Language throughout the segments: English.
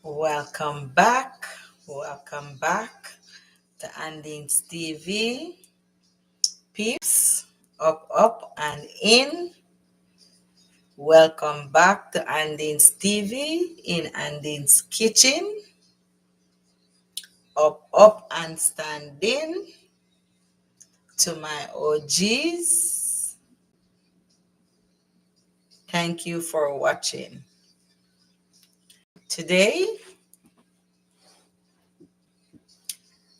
Welcome back. Welcome back to Andine's TV. Peeps, up, and in. Welcome back to Andine's TV in Andine's kitchen. Up, and standing. To my OGs, thank you for watching. Today,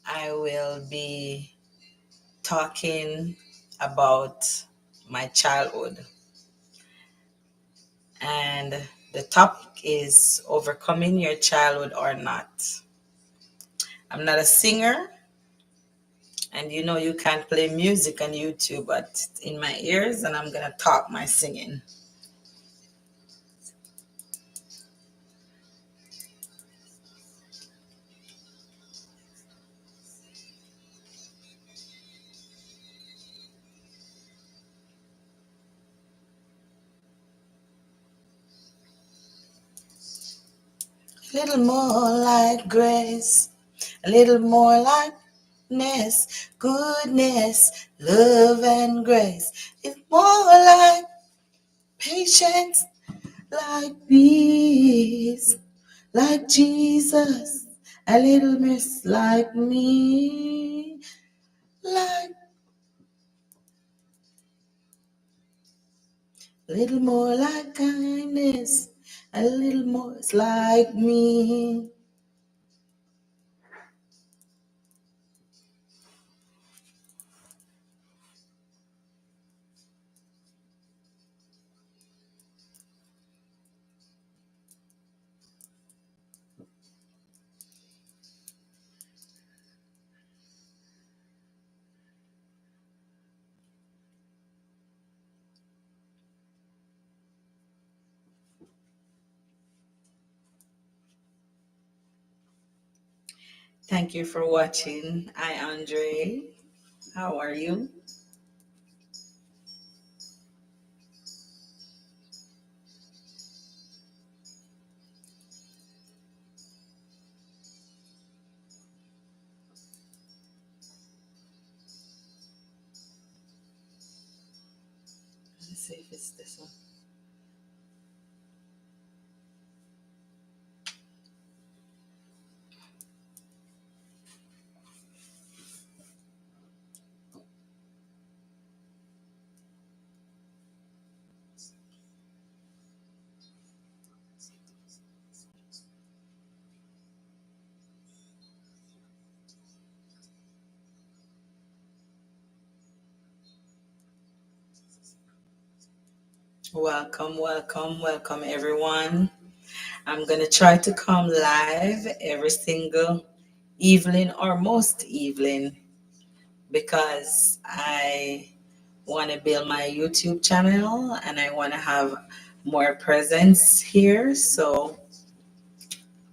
I will be talking about my childhood. And the topic is overcoming your childhood or not. I'm not a singer, and you can't play music on YouTube, but in my ears, and I'm gonna talk my singing. A little more like grace, a little more like goodness, love, and grace. It's more like patience, like peace, like Jesus, a little miss like me, like a little more like kindness, a little more like me. Thank you for watching. Hi, Andre. How are you? Let's see if it's this one. Welcome, everyone. I'm going to try to come live every single evening or most evening because I want to build my YouTube channel and I want to have more presence here. So,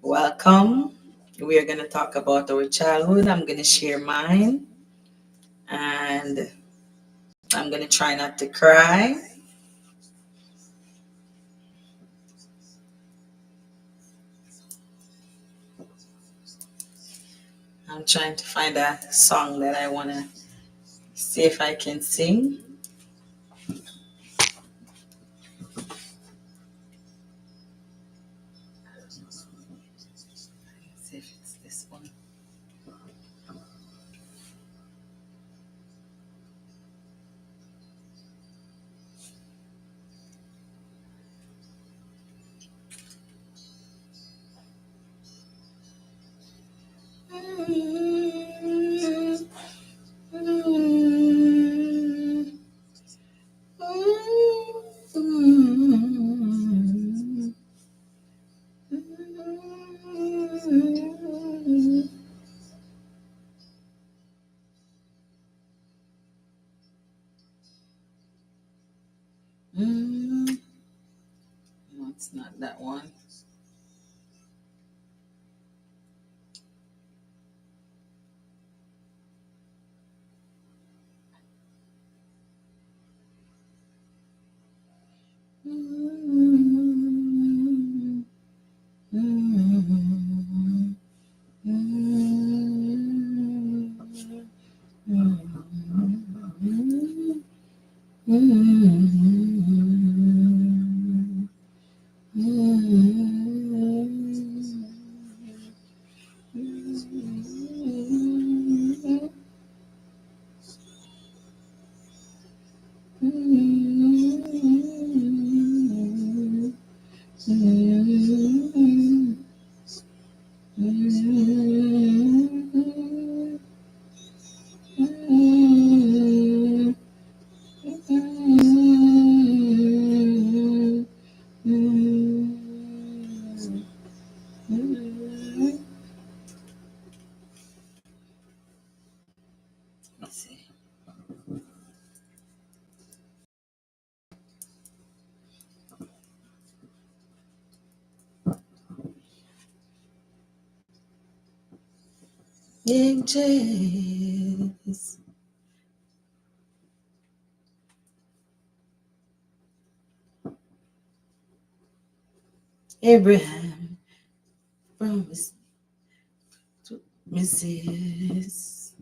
welcome. We are going to talk about our childhood. I'm going to share mine and I'm going to try not to cry. I'm trying to find a song that I want to see if I can sing. Let's see if it's this one. It's not that one. Let's see. Angels, Abraham promised to Mrs.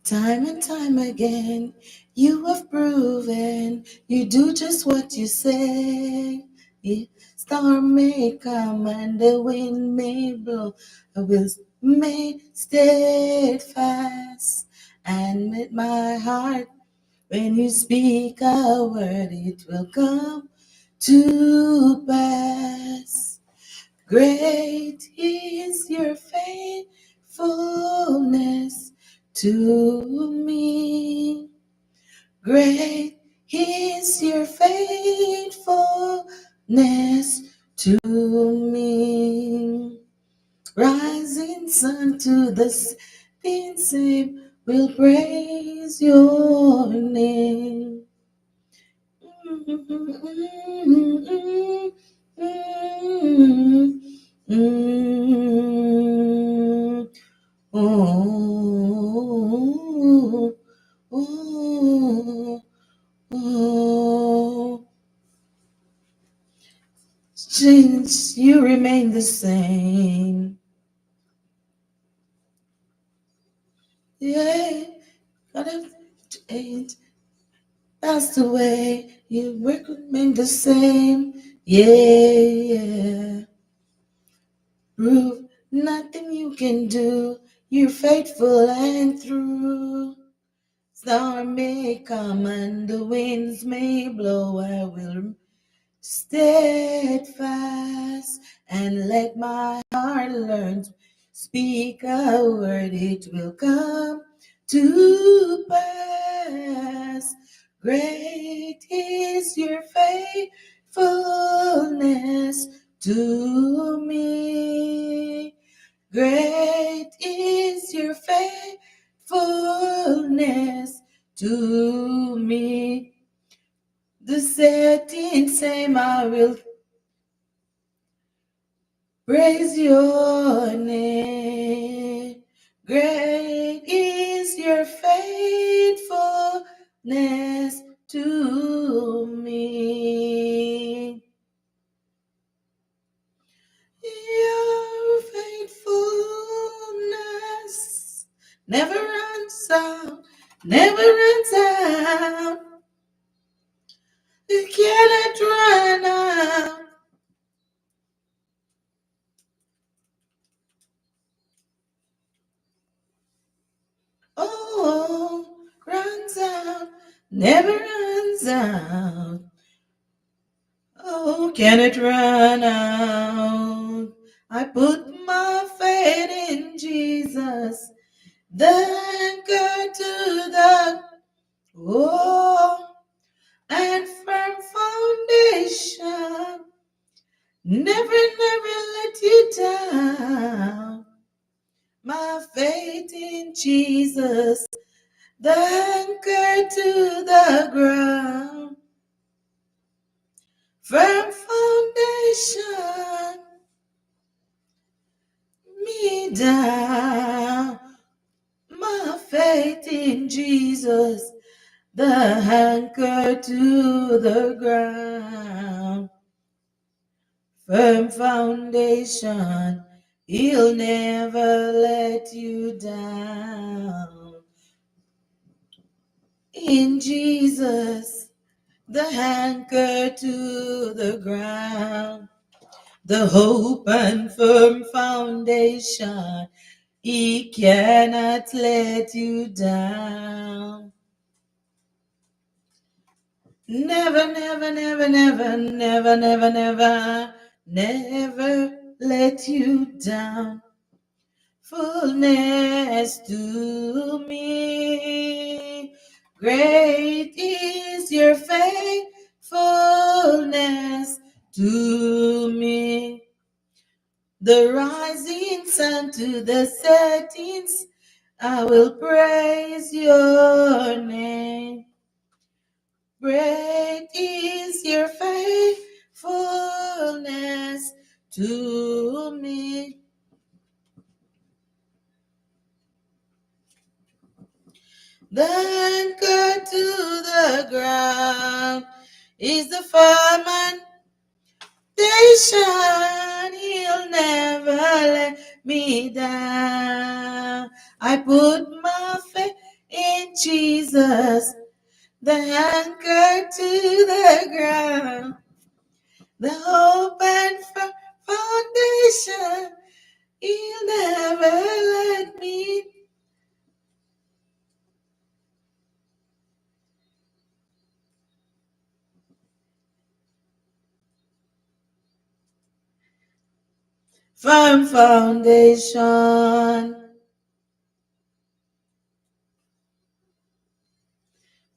Time and time again, you have proven you do just what you say. The storm may come and the wind may blow, I will remain steadfast and with my heart. When you speak a word, it will come to pass. Great is your faithfulness to me. Great is your faithfulness to me. Rising sun to the setting same will praise your name. Oh, oh, oh. Since you remain the same, yeah, God have changed, passed away, you remain the same, yeah. Prove nothing you can do, you're faithful and true. Storm may come and the winds may blow, I will steadfast and let my heart learn to speak a word, it will come to pass. Great is your faithfulness to me. Great is your faithfulness to me. The setting same I will praise your name. Great is your faithfulness to me. Your faithfulness never runs out, never runs out. You cannot run out. Oh, runs out, never runs out. Oh, can it run out? I put my faith in Jesus, the anchor to the and firm foundation. Never, never let you down. My faith in Jesus, the anchor to the ground. Firm foundation me down. My faith in Jesus, the anchor to the ground. Firm foundation, he'll never let you down. In Jesus, the anchor to the ground. The hope and firm foundation, he cannot let you down. Never, never, never, never, never, never, never, never let you down. Fullness to me. Great is your faithfulness to me. The rising sun to the settings, I will praise your name. Great is your faithfulness to me. The anchor to the ground is the fireman station. He'll never let me down. I put my faith in Jesus, the anchor to the ground, the hope and foundation. He'll never let me. Firm foundation.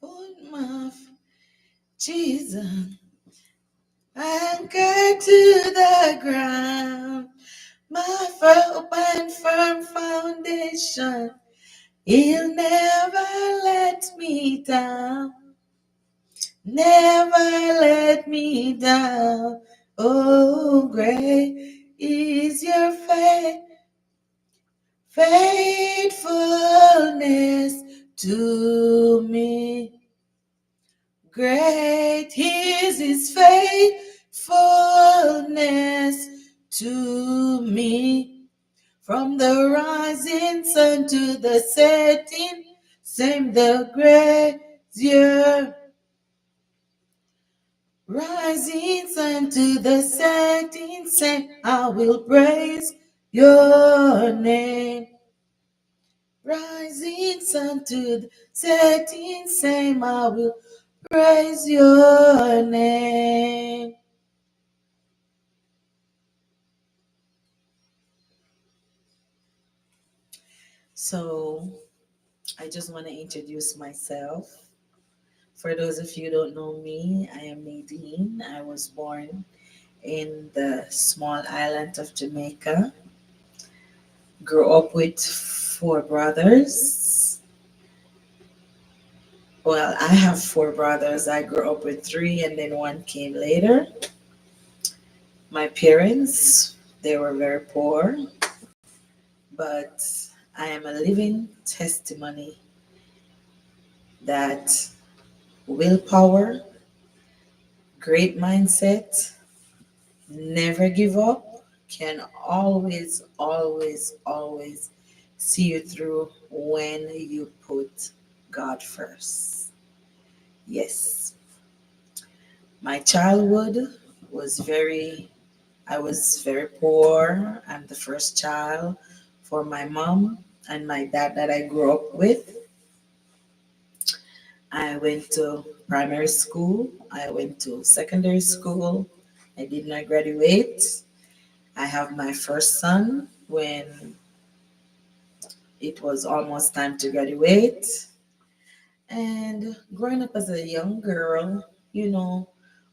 Put my Jesus, anchor to the ground. My hope and firm foundation. He'll never let me down. Never let me down. Oh, great is your faithfulness to me. Great is his faithfulness to me. From the rising sun to the setting, same the gracious. Rising sun to the setting, same I will praise your name. Rising sun to the setting, same I will praise your name. So I just want to introduce myself. For those of you who don't know me, I am Nadine. I was born in the small island of Jamaica. Grew up with four brothers. Well, I have four brothers. I grew up with three, and then one came later. My parents, they were very poor, but I am a living testimony that willpower, great mindset, never give up can always, always, always see you through when you put God first. Yes, my childhood was very, I was very poor. I'm the first child for my mom and my dad that I grew up with. I went to primary school, I went to secondary school. I did not graduate. I have my first son when it was almost time to graduate. And growing up as a young girl, you know,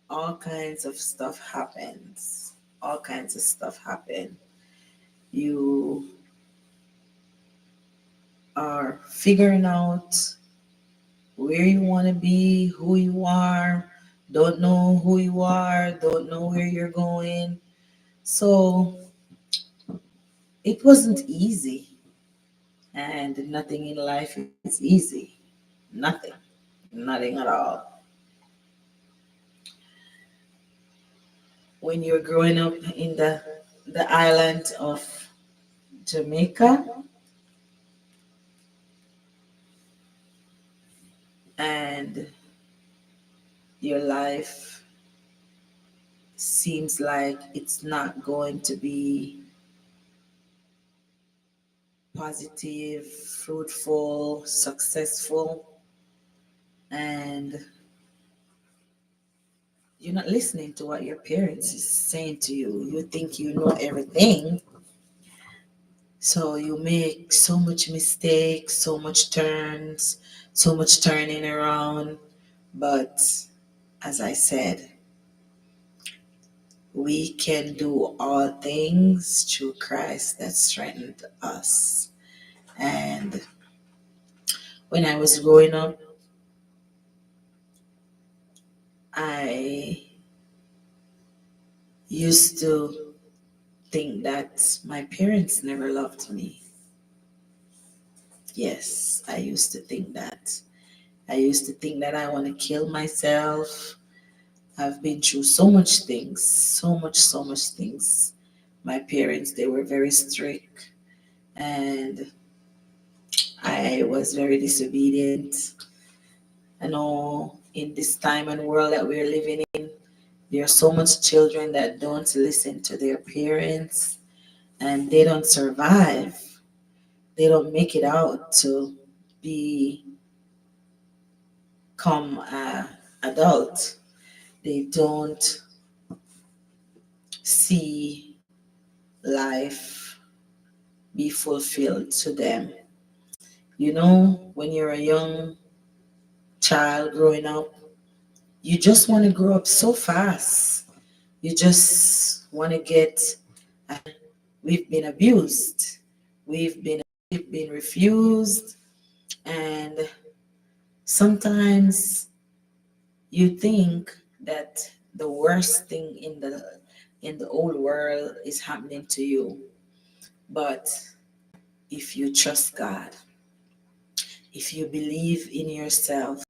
all kinds of stuff happens. All kinds of stuff happen. You are figuring out where you want to be, who you are, don't know who you are, don't know where you're going. So it wasn't easy, and nothing in life is easy. Nothing, nothing at all. When you're growing up in the island of Jamaica, and your life seems like it's not going to be positive, fruitful, successful, and you're not listening to what your parents is saying to you. You think you know everything, so you make so much mistakes, so much turns, so much turning around. But as I said, we can do all things through Christ that strengthened us. And when I was growing up, I used to think that my parents never loved me. Yes, I used to think that. I used to think that I want to kill myself. I've been through so much things, so much things. My parents, they were very strict, and I was very disobedient. I know in this time and world that we're living in, there are so much children that don't listen to their parents, and they don't survive. They don't make it out to become adult. They don't see life be fulfilled to them. You know, when you're a young child growing up, you just want to grow up so fast. You just want to get. We've been abused. We've been refused, and sometimes you think that the worst thing in the whole world is happening to you. But if you trust God, if you believe in yourself,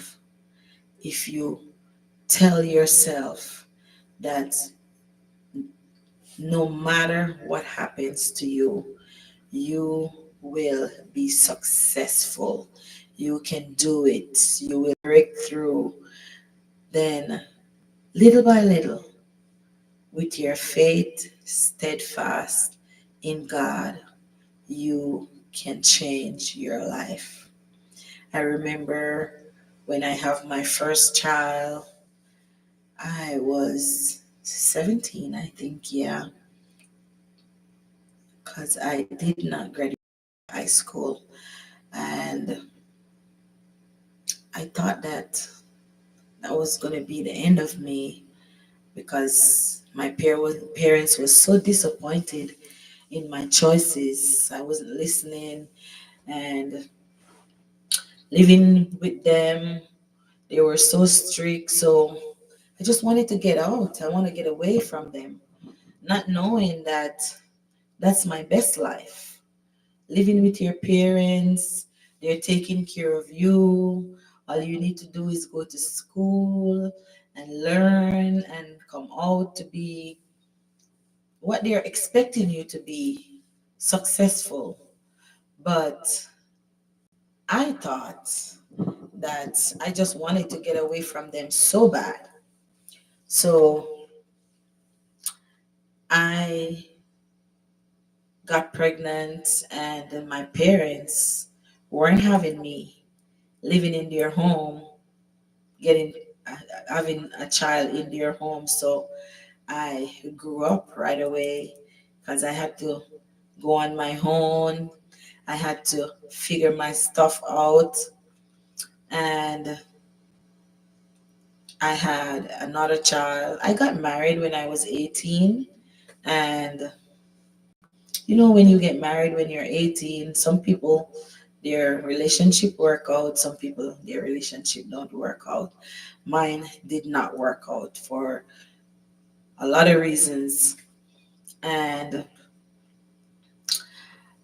if you tell yourself that no matter what happens to you, you will be successful. You can do it. You will break through. Then, little by little, with your faith steadfast in God, you can change your life. I remember when I have my first child, I was 17, I think, yeah, because I did not graduate high school. And I thought that that was going to be the end of me because my parents were so disappointed in my choices. I wasn't listening and living with them. They were so strict. So I just wanted to get out. I want to get away from them, not knowing that that's my best life. Living with your parents, they're taking care of you. All you need to do is go to school and learn and come out to be what they're expecting you to be, successful. But I thought that I just wanted to get away from them so bad. So I got pregnant, and then my parents weren't having me living in their home, getting having a child in their home. So I grew up right away because I had to go on my own. I had to figure my stuff out, and I had another child. I got married when I was 18, and you know, when you get married when you're 18, some people their relationship work out. Some people, their relationship don't work out. Mine did not work out for a lot of reasons. And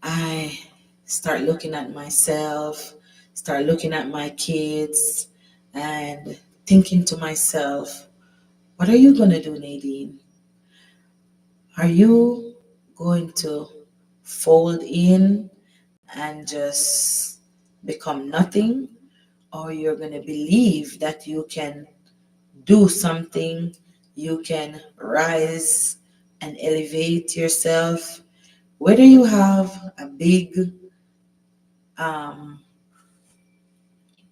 I start looking at myself, start looking at my kids, and thinking to myself, what are you going to do, Nadine? Are you going to fold in and just become nothing? Or you're going to believe that you can do something, you can rise and elevate yourself, whether you have a big um,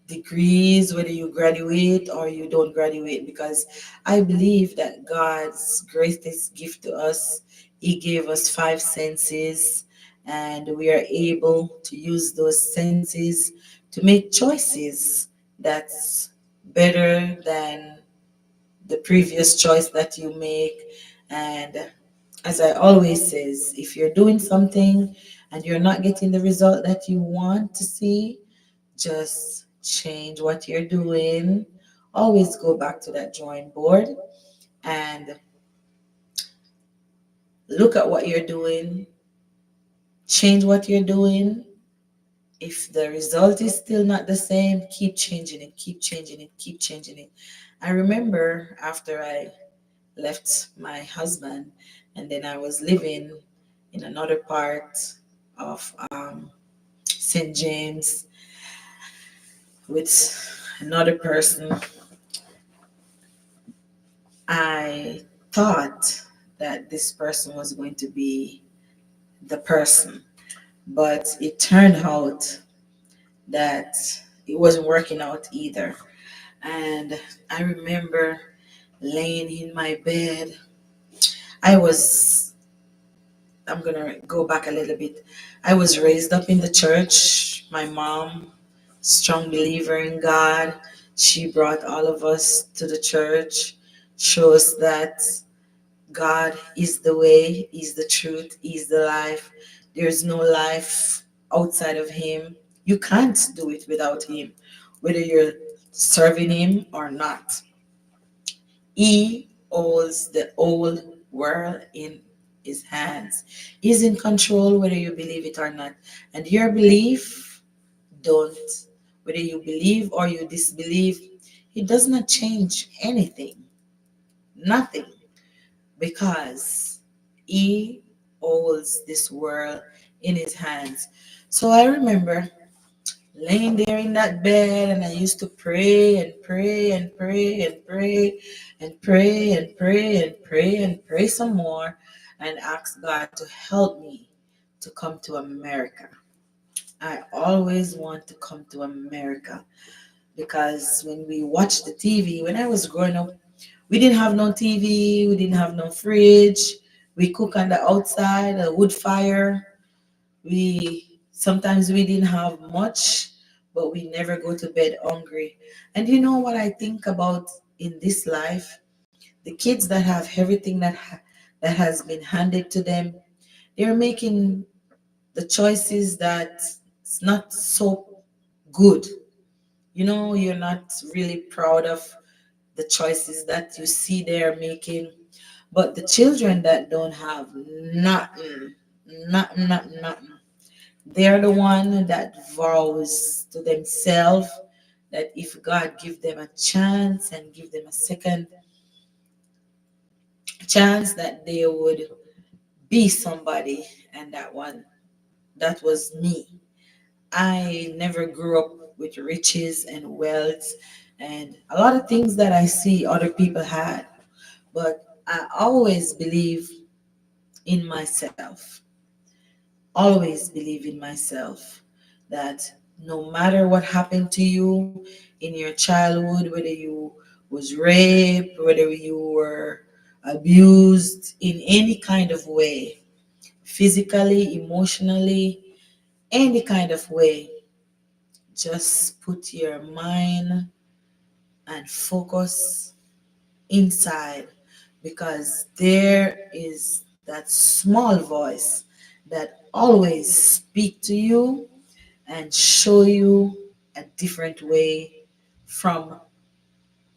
degrees, whether you graduate or you don't graduate, because I believe that God's greatest gift to us, He gave us five senses, and we are able to use those senses to make choices that's better than the previous choice that you make. And as I always says, if you're doing something and you're not getting the result that you want to see, just change what you're doing. Always go back to that drawing board and look at what you're doing, change what you're doing. If the result is still not the same, keep changing it, keep changing it, keep changing it. I remember after I left my husband and then I was living in another part of St. James with another person, I thought that this person was going to be the person, but it turned out that it wasn't working out either. And I remember laying in my bed. I was, I'm gonna go back a little bit. I was raised up in the church. My mom, strong believer in God, she brought all of us to the church, shows that God is the way, is the truth, is the life. There's no life outside of Him. You can't do it without Him, whether you're serving Him or not. He holds the whole world in His hands. He's in control, whether you believe it or not. And your belief, don't. Whether you believe or you disbelieve, it does not change anything. Nothing. Because He holds this world in His hands. So I remember laying there in that bed and I used to pray and pray and pray and pray and pray and pray and pray and pray some more and ask God to help me to come to America. I always want to come to America because when we watch the TV, when I was growing up, we didn't have no TV, we didn't have no fridge. We cook on the outside, a wood fire. We sometimes we didn't have much, but we never go to bed hungry. And you know what I think about in this life? The kids that have everything that has been handed to them, they're making the choices that it's not so good. You know, you're not really proud of the choices that you see they're making. But the children that don't have nothing, nothing, they're the one that vows to themselves that if God give them a chance and give them a second chance, that they would be somebody. And that was me. I never grew up with riches and wealth and a lot of things that I see other people had. But I always believe in myself. Always believe in myself that no matter what happened to you in your childhood, whether you was raped, whether you were abused in any kind of way, physically, emotionally, any kind of way, just put your mind and focus inside because there is that small voice that always speak to you and show you a different way from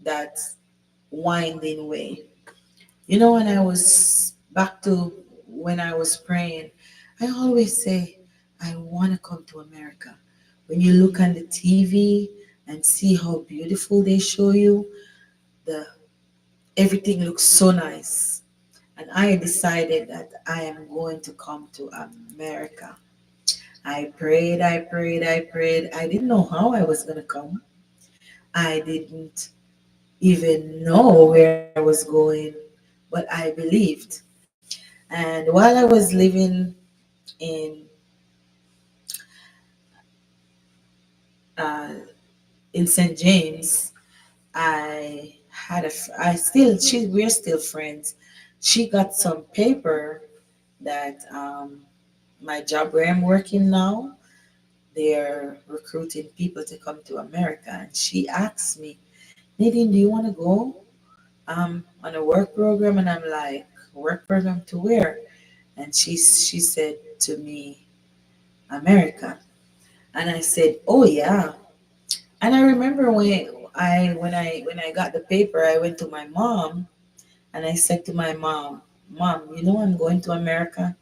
that winding way. When I was back to when I was praying, I always say, I want to come to America. When you look on the TV and see how beautiful they show you, the everything looks so nice. And I decided that I am going to come to America. I prayed, I prayed, I prayed. I didn't know how I was going to come. I didn't even know where I was going, but I believed. And while I was living in uh, in St. James, I had I still we're still friends. She got some paper that my job where I'm working now, they're recruiting people to come to America, and she asked me, Nadine, do you want to go on a work program? And I'm like, work program to where? And she said to me, America. And I said, oh yeah. And I remember when I got the paper, I went to my mom and I said to my mom, Mom, I'm going to America.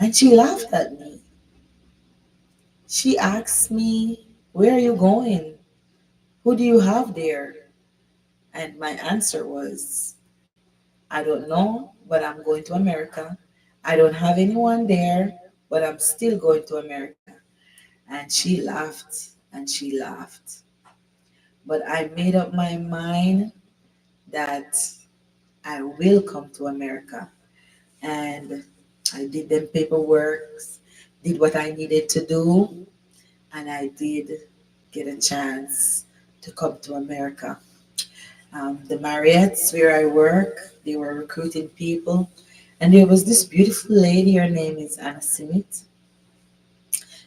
And she laughed at me. She asked me, where are you going? Who do you have there? And my answer was, I don't know, but I'm going to America. I don't have anyone there, but I'm still going to America. And she laughed and she laughed. But I made up my mind that I will come to America. And I did them paperwork, did what I needed to do, and I did get a chance to come to America. The Marriotts where I work, they were recruiting people, and there was this beautiful lady. Her name is Anna Simit.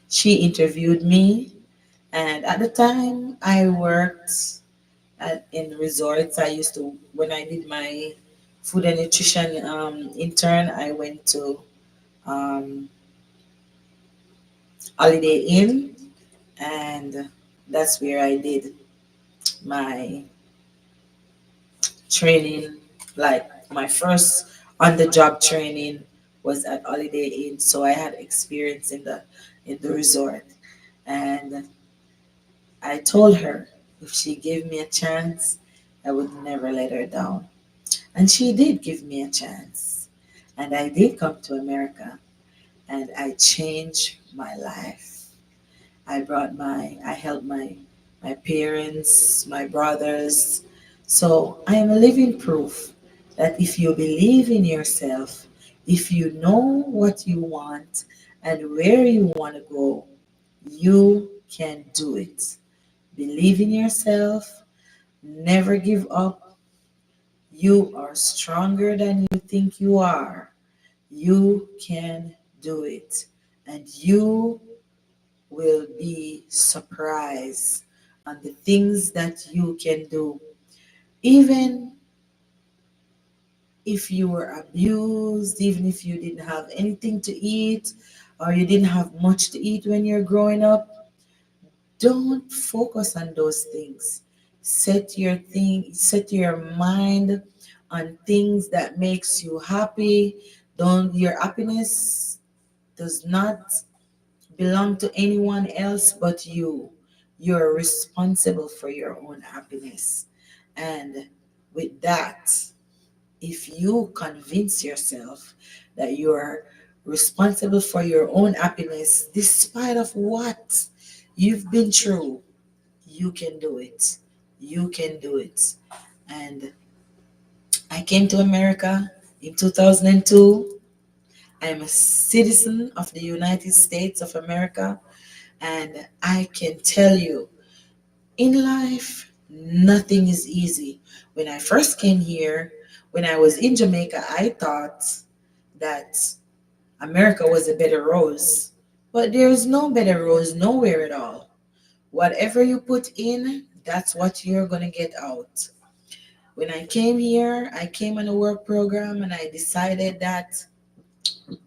She interviewed me, and at the time I worked in resorts. I used to when I did my food and nutrition intern. I went to um, Holiday Inn, and that's where I did my training. Like my first on the job training was at Holiday Inn, so I had experience in the resort. And I told her if she gave me a chance, I would never let her down. And she did give me a chance. And I did come to America, and I changed my life. I helped my parents, my brothers. So I am a living proof that if you believe in yourself, if you know what you want and where you want to go, you can do it. Believe in yourself, never give up. You are stronger than you think you are. You can do it. And you will be surprised on the things that you can do. Even if you were abused, even if you didn't have anything to eat or you didn't have much to eat when you're growing up, don't focus on those things. Set your mind on things that makes you happy. Don't Your happiness does not belong to anyone else but you. You're responsible for your own happiness. And with that, if you convince yourself that you're responsible for your own happiness, despite of what you've been through, you can do it. You can do it. And I came to America in 2002. I am a citizen of the United States of America. And I can tell you, in life, nothing is easy. When I first came here, when I was in Jamaica, I thought that America was a better rose. But there's no better rose nowhere at all. Whatever you put in, that's what you're going to get out. When I came here, I came on a work program and I decided that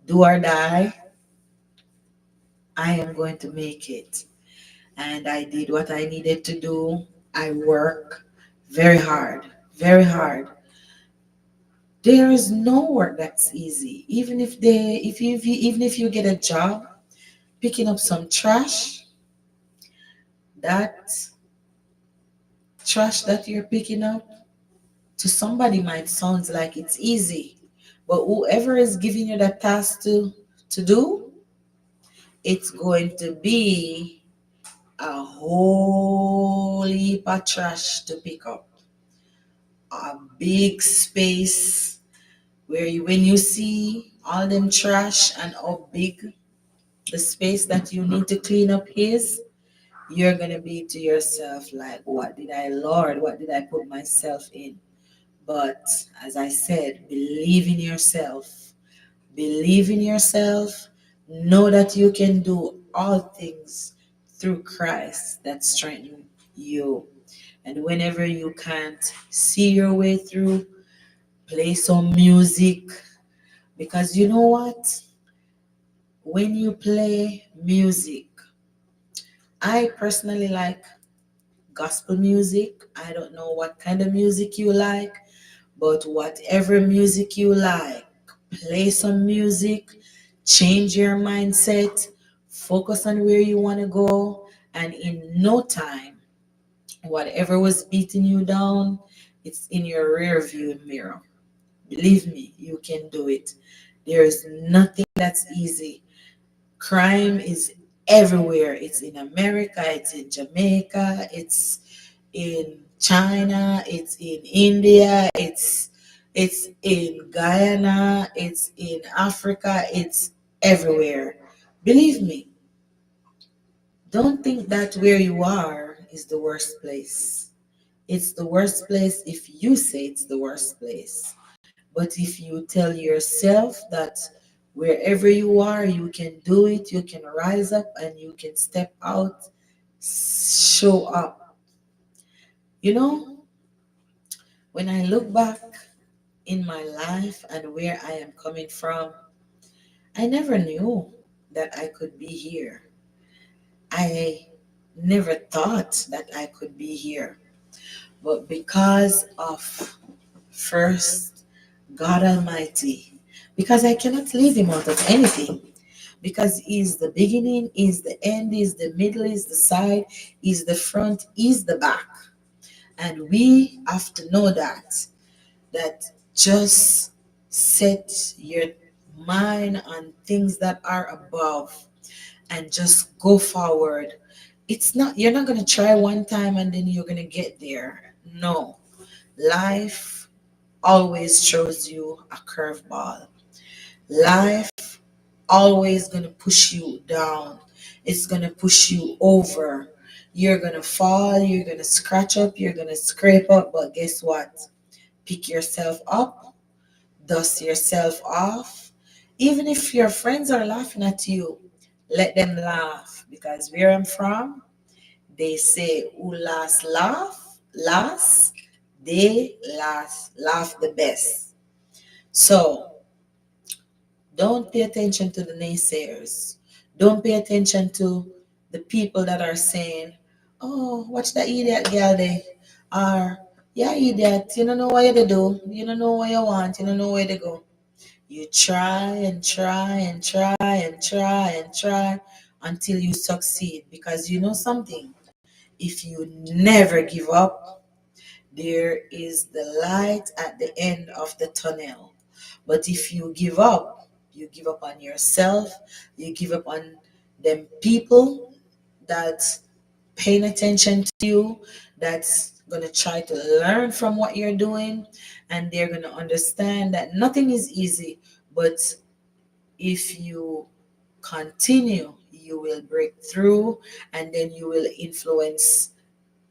do or die, I am going to make it. and I did what I needed to do. I work very hard, very hard. There is no work that's easy. Even if you get a job picking up some trash, that trash that you're picking up to somebody might sound like it's easy, but whoever is giving you that task to do, it's going to be a whole heap of trash to pick up. A big space where when you see all them trash and how big the space that you need to clean up is, you're gonna be to yourself like, what did I, Lord, what did I put myself in? But as I said, believe in yourself. Believe in yourself. Know that you can do all things through Christ that strengthens you. And whenever you can't see your way through, play some music. Because you know what? When you play music, I personally like gospel music. I don't know what kind of music you like, but whatever music you like, play some music, change your mindset, focus on where you want to go, and in no time, whatever was beating you down, it's in your rear view mirror. Believe me, you can do it. There is nothing that's easy. Crime is everywhere. It's in America, it's in Jamaica, it's in China, it's in India, it's in Guyana, it's in Africa, it's everywhere. Believe me, don't think that where you are is the worst place. It's the worst place if you say it's the worst place. But if you tell yourself that wherever you are, you can do it, you can rise up and you can step out, show up. You know, when I look back in my life and where I am coming from, I never knew that I could be here. I never thought that I could be here. But because of first God Almighty, because I cannot leave Him out of anything, because He's the beginning, He's the end, He's the middle, He's the side, He's the front, He's the back. And we have to know that just set your mind on things that are above and just go forward. It's not, you're not going to try one time and then you're going to get there. No. Life always throws you a curveball. Life always going to push you down. It's going to push you over. You're going to fall, you're going to scratch up, you're going to scrape up, but guess what? Pick yourself up, dust yourself off. Even if your friends are laughing at you, let them laugh. Because where I'm from, they say, who last, they laugh the best. So don't pay attention to the naysayers. Don't pay attention to the people that are saying, oh, watch that idiot girl there. Or, yeah, idiot, you don't know what you do. You don't know what you want. You don't know where to go. You try and try and try and try and try until you succeed. Because you know something? If you never give up, there is the light at the end of the tunnel. But if you give up on yourself, you give up on them people that paying attention to you, that's going to try to learn from what you're doing, and they're going to understand that nothing is easy, but if you continue, you will break through, and then you will influence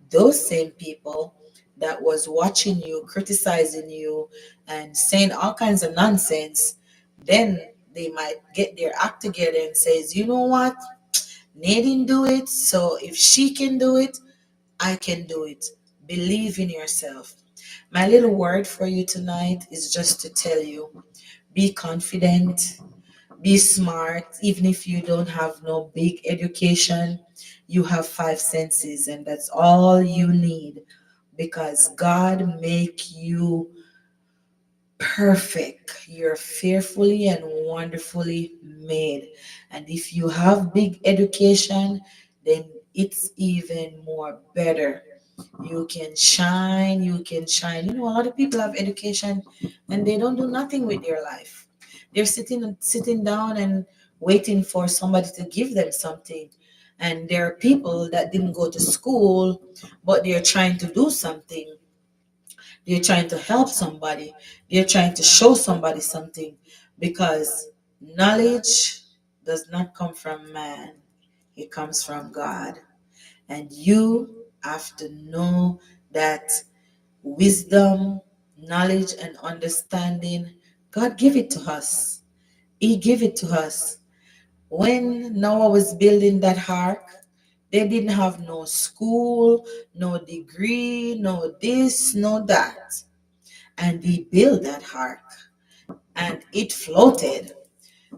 those same people that was watching you, criticizing you, and saying all kinds of nonsense. Then they might get their act together and says, you know what? Nadine do it, so if she can do it, I can do it. Believe in yourself. My little word for you tonight is just to tell you, be confident, be smart, even if you don't have no big education. you have five senses, and that's all you need, because God make you perfect. You're fearfully and wonderfully made. And if you have big education, then it's even more better. You can shine, you can shine. You know, a lot of people have education and they don't do nothing with their life. They're sitting down and waiting for somebody to give them something. And there are people that didn't go to school, but they're trying to do something. They're trying to help somebody. They're trying to show somebody something, because knowledge does not come from man, it comes from God. And you have to know that wisdom, knowledge, and understanding, God give it to us. He give it to us. When Noah was building that ark, they didn't have no school, no degree, no this, no that. And he built that ark and it floated.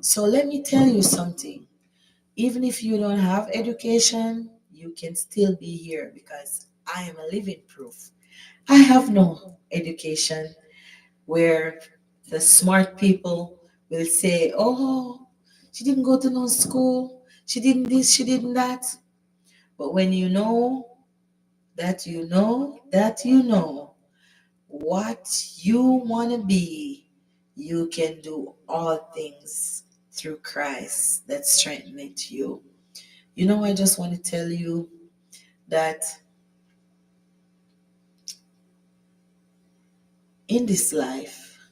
So let me tell you something. Even if you don't have education, you can still be here, because I am a living proof. I have no education, where the smart people will say, oh, she didn't go to no school, she didn't this, she didn't that. But when you know that you know that you know what you want to be, you can do all things through Christ that strengtheneth you. You know, I just want to tell you that in this life,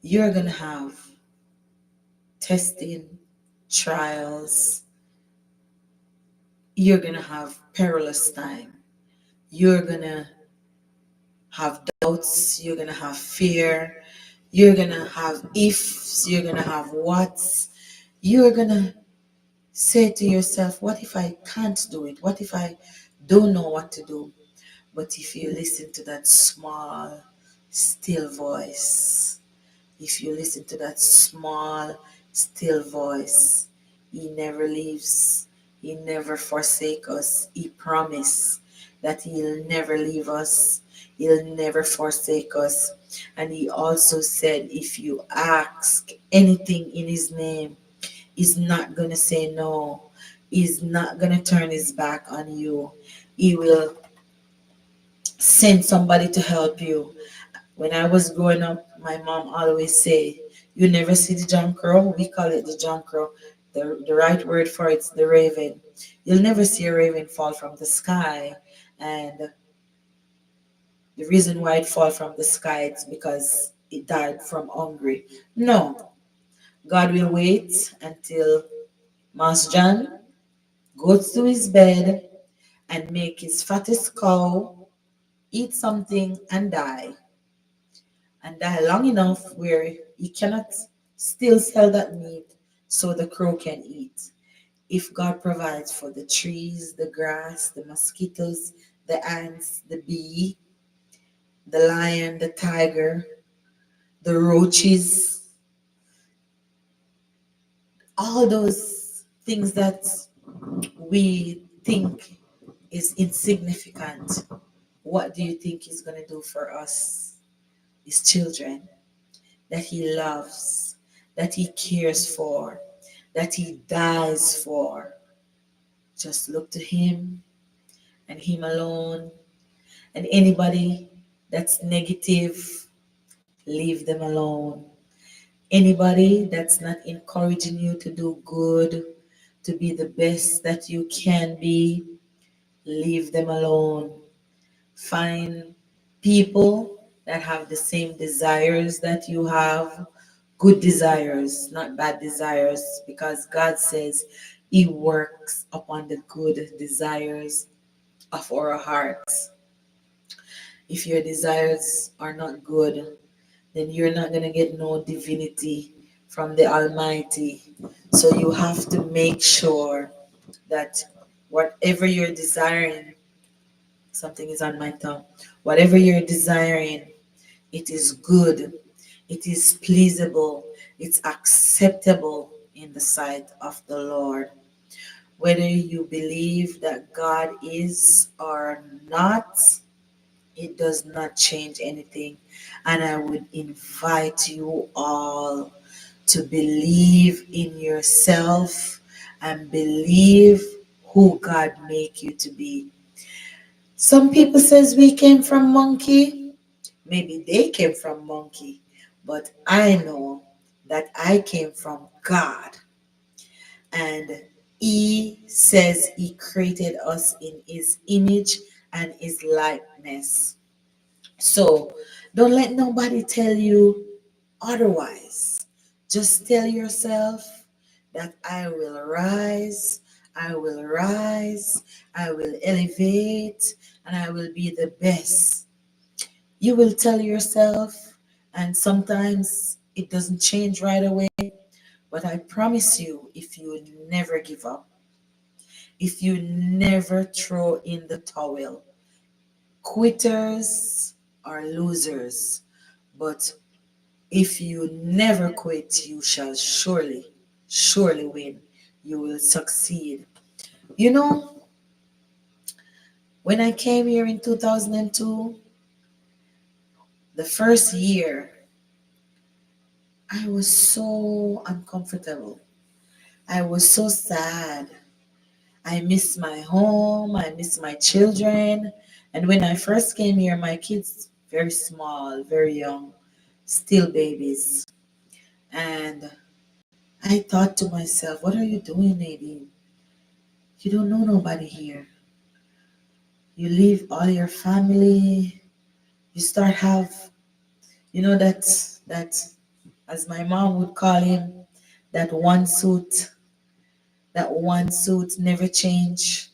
you're going to have testing, trials, you're going to have perilous time. You're going to have doubts, you're going to have fear, you're going to have ifs, you're going to have whats. You're going to say to yourself, what if I can't do it? What if I don't know what to do? But if you listen to that small, still voice, if you listen to that small, still voice, He never leaves, He never forsake us. He promised that He'll never leave us, He'll never forsake us. And He also said, if you ask anything in His name, He's not going to say no. He's not going to turn His back on you. He will send somebody to help you. When I was growing up, my mom always say, "You never see the John Crow. We call it the John Crow. The right word for it's the raven. You'll never see a raven fall from the sky, and the reason why it fall from the sky is because it died from hungry. No, God will wait until Master John goes to his bed and make his fattest cow eat something and die long enough where he cannot still sell that meat so the crow can eat. If God provides for the trees, the grass, the mosquitoes, the ants, the bee, the lion, the tiger, the roaches, all those things that we think is insignificant, what do you think He's going to do for us, His children, that He loves, that He cares for, that He dies for? Just look to Him and Him alone. And anybody that's negative, leave them alone. Anybody that's not encouraging you to do good, to be the best that you can be, leave them alone. Find people that have the same desires that you have, good desires, not bad desires, because God says He works upon the good desires of our hearts. If your desires are not good, then you're not going to get no divinity from the Almighty. So you have to make sure that whatever you're desiring, something is on my tongue, whatever you're desiring, it is good, it is pleasable, it's acceptable in the sight of the Lord. Whether you believe that God is or not, it does not change anything. And I would invite you all to believe in yourself and believe who God make you to be. Some people says we came from monkey. Maybe they came from monkey, but I know that I came from God, and he says he created us in his image and his likeness. So don't let nobody tell you otherwise. Just tell yourself that I will rise, I will rise, I will elevate, and I will be the best. You will tell yourself, and sometimes it doesn't change right away, but I promise you, if you never give up, if you never throw in the towel, quitters are losers, but if you never quit, you shall surely, surely win. You will succeed. You know, when I came here in 2002, the first year, I was so uncomfortable. I was so sad. I miss my home. I miss my children. And when I first came here, my kids very small, very young, still babies. And I thought to myself, what are you doing, Nadine? You don't know nobody here. You leave all your family. You start have, that as my mom would call him, that one suit, that one suit never change,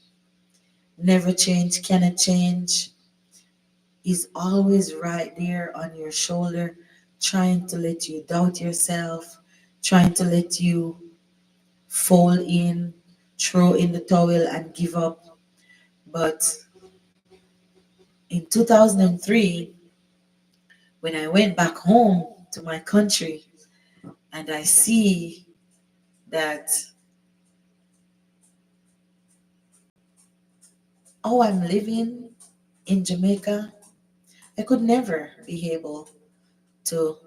cannot change. Is always right there on your shoulder, trying to let you doubt yourself, trying to let you fall in, throw in the towel and give up. But in 2003, when I went back home to my country and I see that, oh, I'm living in Jamaica, I could never be able to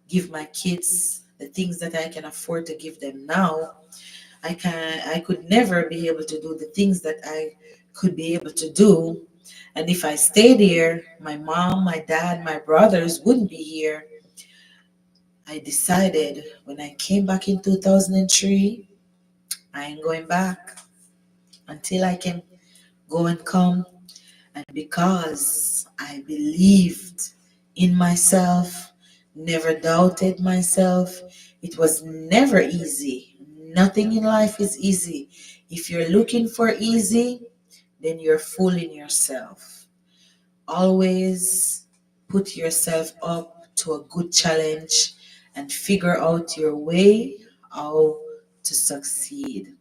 give my kids the things that I can afford to give them now. I could never be able to do the things that I could be able to do. And if I stayed here, my mom, my dad, my brothers wouldn't be here. I decided when I came back in 2003, I ain't going back until I can go and come. And because I believed in myself, never doubted myself, it was never easy. Nothing in life is easy. If you're looking for easy, then you're fooling yourself. Always put yourself up to a good challenge and figure out your way how to succeed.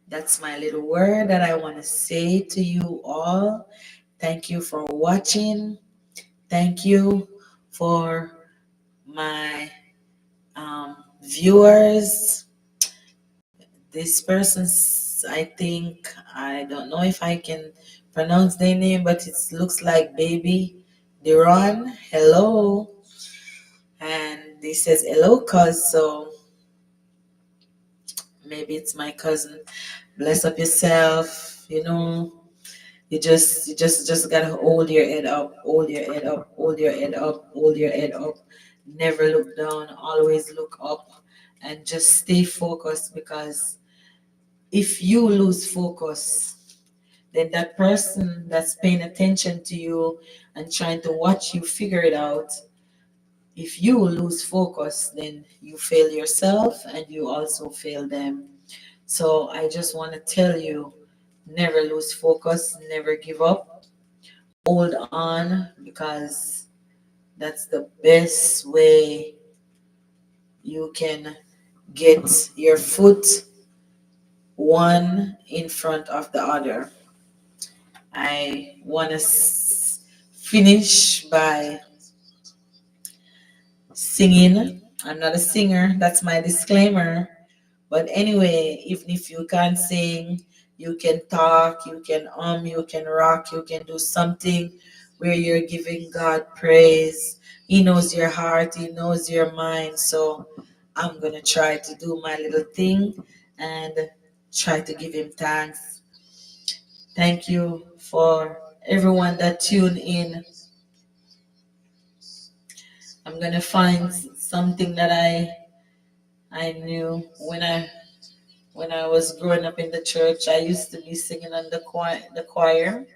That's my little word that I want to say to you all. Thank you for watching. Thank you for my viewers. This person's, I think, I don't know if I can pronounce their name, but it looks like Baby Deron. Hello. And he says hello, cuz. So maybe it's my cousin. Bless up yourself. You just gotta hold your head up, hold your head up, hold your head up, hold your head up. Never look down, always look up, and just stay focused, because if you lose focus, then that person that's paying attention to you and trying to watch you figure it out, if you lose focus, then you fail yourself and you also fail them. So I just want to tell you, never lose focus, never give up, hold on, because that's the best way you can get your foot one in front of the other. I want to finish by singing. I'm not a singer, that's my disclaimer, But anyway, even if you can't sing, you can talk, you can you can rock, you can do something where you're giving God praise. He knows your heart, He knows your mind. So I'm gonna try to do my little thing and try to give Him thanks. Thank you for everyone that tuned in. I'm gonna find something that I knew when I was growing up in the church. I used to be singing on the choir.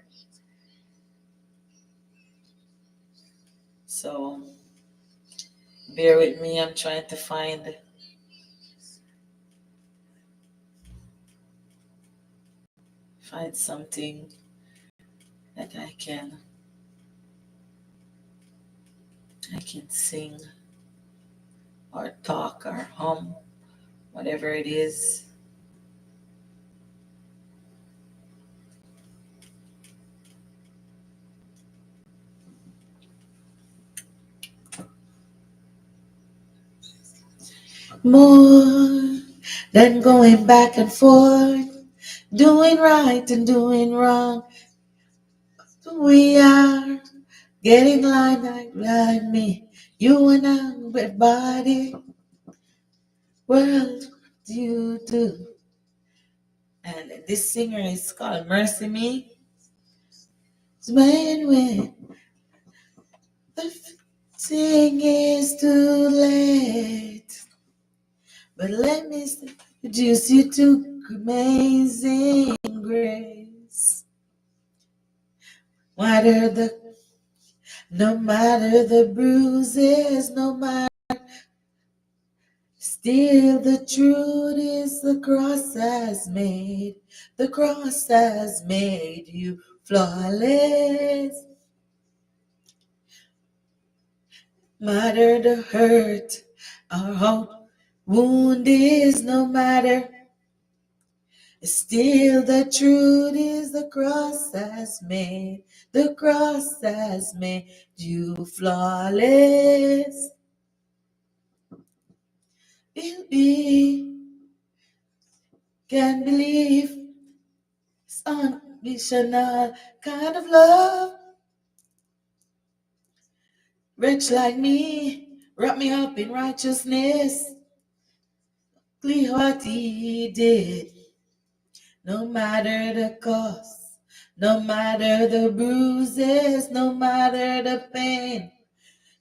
So bear with me. I'm trying to find something that I can sing or talk or hum, whatever it is. More than going back and forth, doing right and doing wrong. We are getting like me. You and I, everybody, what do you do? And this singer is called Mercy Me. It's when the thing is too late. But let me introduce you to amazing grace. No matter the bruises, no matter, still the truth is the cross has made you flawless. Matter the hurt, our hope, wound is no matter. Still the truth is the cross has made you flawless. Be can believe it's unconditional kind of love. Rich like me, wrap me up in righteousness. Clear what He did. No matter the cost, no matter the bruises, no matter the pain,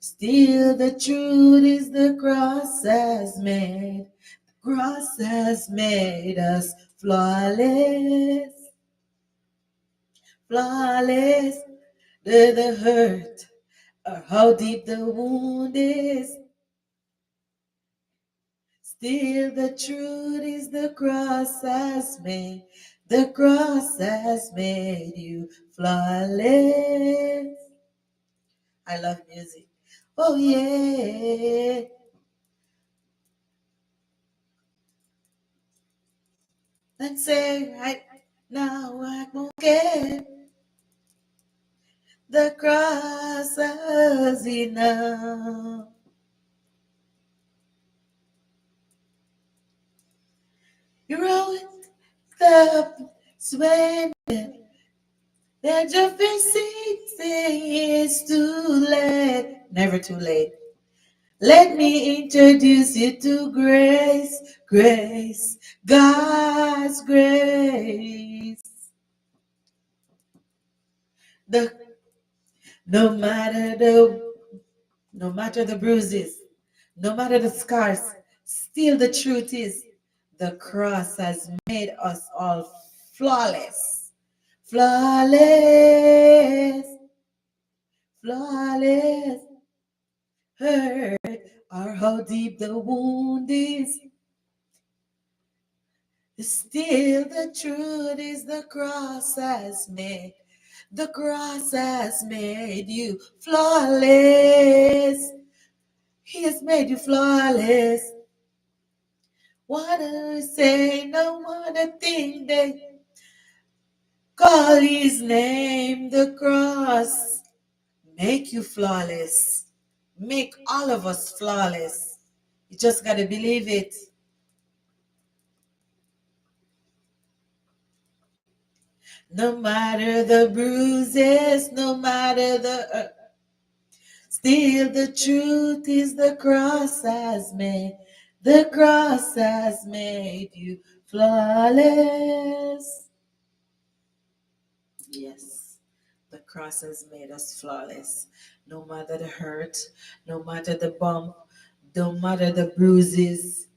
still the truth is the cross has made us flawless, flawless. The hurt or how deep the wound is, still the truth is the cross has made you flawless. I love music. Oh yeah. Let's say right now I won't get the cross is enough. You wrote the when that your face say it's too late. Never too late. Let me introduce you to grace, God's grace. The no matter the bruises, no matter the scars, still the truth is the cross has made us all flawless, flawless, flawless. Hurt or how deep the wound is, still the truth is the cross has made you flawless. He has made you flawless. What do I say? No other thing they call His name. The cross make you flawless. Make all of us flawless. You just gotta believe it. No matter the bruises, no matter the still the truth is the cross has made you flawless. Yes, the cross has made us flawless. No matter the hurt, no matter the bump, no matter the bruises,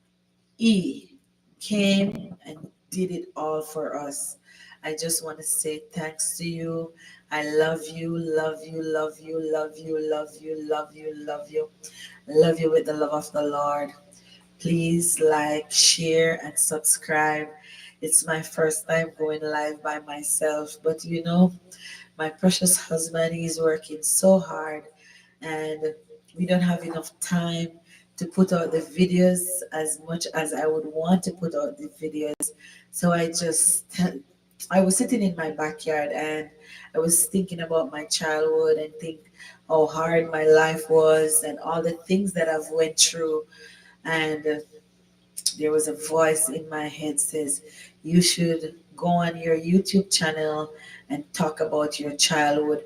He came and did it all for us. I just want to say thanks to you. I love you, love you, love you, love you, love you, love you, love you. Love you with the love of the Lord. Please like, share, and subscribe. It's my first time going live by myself, but my precious husband is working so hard, and we don't have enough time to put out the videos as much as I would want to put out the videos. So I was sitting in my backyard and I was thinking about my childhood and think how hard my life was and all the things that I've went through. And there was a voice in my head says, you should go on your YouTube channel and talk about your childhood.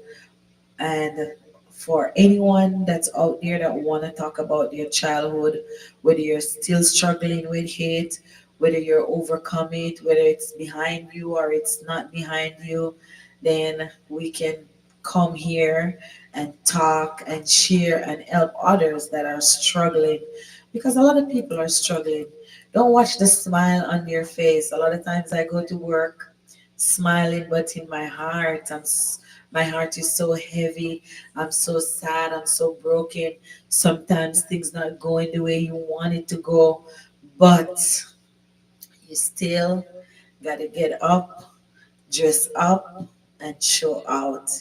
And for anyone that's out there that want to talk about their childhood, whether you're still struggling with hate, whether you're overcome it, whether it's behind you or it's not behind you, then we can come here and talk and share and help others that are struggling, because a lot of people are struggling. Don't watch the smile on their face. A lot of times I go to work smiling, but in my heart my heart is so heavy. I'm so sad. I'm so broken. Sometimes things not going the way you want it to go, but you still gotta get up, dress up, and show out.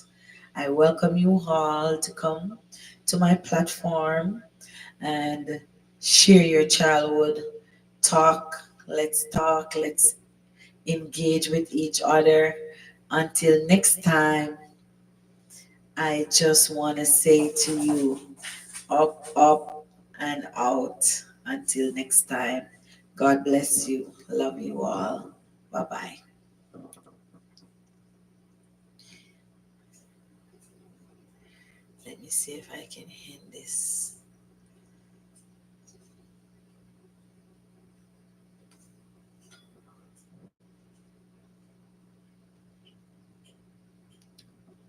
I welcome you all to come to my platform and share your childhood. Talk, let's engage with each other. Until next time, I just want to say to you, up, up, and out. Until next time, God bless you. Love you all. Bye bye. Let me see if I can end this.